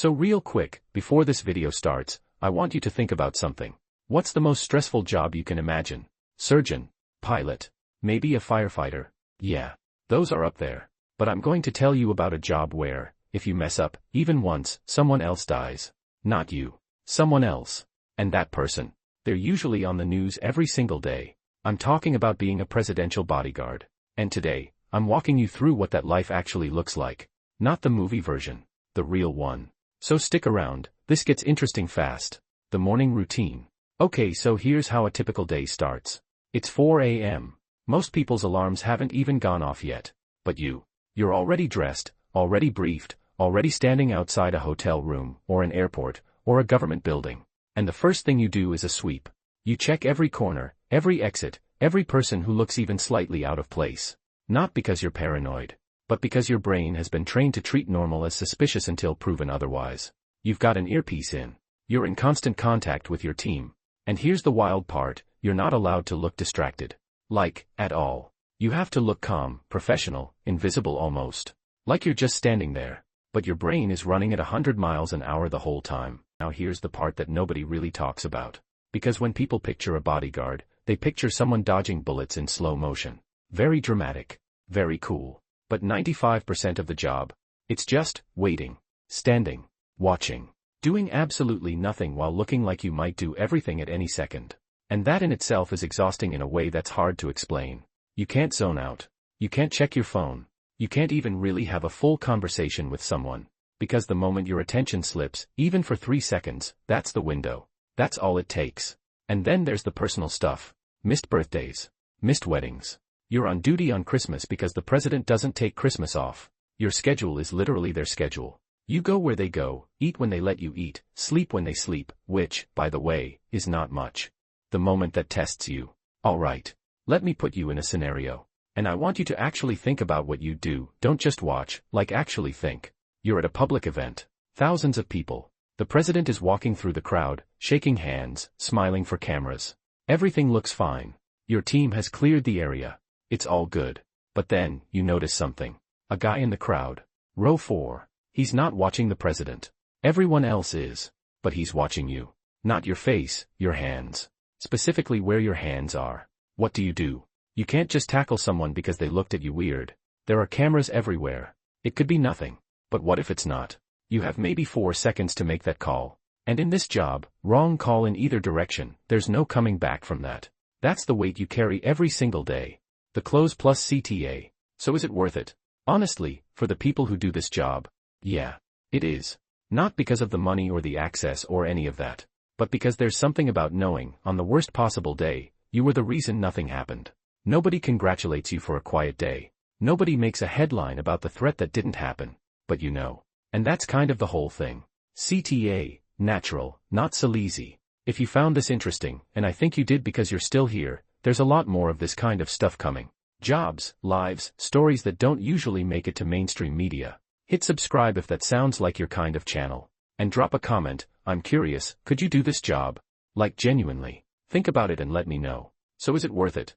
So real quick, before this video starts, I want you to think about something. What's the most stressful job you can imagine? Surgeon, pilot, maybe a firefighter. Yeah, those are up there. But I'm going to tell you about a job where, if you mess up, even once, someone else dies. Not you. Someone else. And that person, they're usually on the news every single day. I'm talking about being a presidential bodyguard. And today, I'm walking you through what that life actually looks like. Not the movie version, the real one. So stick around, this gets interesting fast. The morning routine. Okay, so here's how a typical day starts. It's 4 a.m. Most people's alarms haven't even gone off yet. But you're already dressed, already briefed, already standing outside a hotel room, or an airport, or a government building. And the first thing you do is a sweep. You check every corner, every exit, every person who looks even slightly out of place. Not because you're paranoid, but because your brain has been trained to treat normal as suspicious until proven otherwise. You've got an earpiece in. You're in constant contact with your team. And here's the wild part, you're not allowed to look distracted. Like, at all. You have to look calm, professional, invisible almost. Like you're just standing there. But your brain is running at 100 miles an hour the whole time. Now here's the part that nobody really talks about. Because when people picture a bodyguard, they picture someone dodging bullets in slow motion. Very dramatic. Very cool. But 95% of the job, it's just waiting, standing, watching, doing absolutely nothing while looking like you might do everything at any second. And that in itself is exhausting in a way that's hard to explain. You can't zone out. You can't check your phone. You can't even really have a full conversation with someone. Because the moment your attention slips, even for 3 seconds, that's the window. That's all it takes. And then there's the personal stuff. Missed birthdays. Missed weddings. You're on duty on Christmas because the president doesn't take Christmas off. Your schedule is literally their schedule. You go where they go, eat when they let you eat, sleep when they sleep, which, by the way, is not much. The moment that tests you. Alright. Let me put you in a scenario. And I want you to actually think about what you do, don't just watch, like actually think. You're at a public event. Thousands of people. The president is walking through the crowd, shaking hands, smiling for cameras. Everything looks fine. Your team has cleared the area. It's all good. But then, you notice something. A guy in the crowd. Row 4. He's not watching the president. Everyone else is. But he's watching you. Not your face, your hands. Specifically where your hands are. What do? You can't just tackle someone because they looked at you weird. There are cameras everywhere. It could be nothing. But what if it's not? You have maybe 4 seconds to make that call. And in this job, wrong call in either direction, there's no coming back from that. That's the weight you carry every single day. The clothes plus CTA. So is it worth it? Honestly, for the people who do this job, yeah, it is. Not because of the money or the access or any of that. But because there's something about knowing, on the worst possible day, you were the reason nothing happened. Nobody congratulates you for a quiet day. Nobody makes a headline about the threat that didn't happen. But you know. And that's kind of the whole thing. CTA, natural, not sleazy. If you found this interesting, and I think you did because you're still here, there's a lot more of this kind of stuff coming. Jobs, lives, stories that don't usually make it to mainstream media. Hit subscribe if that sounds like your kind of channel. And drop a comment, I'm curious, could you do this job? Like genuinely. Think about it and let me know. So is it worth it?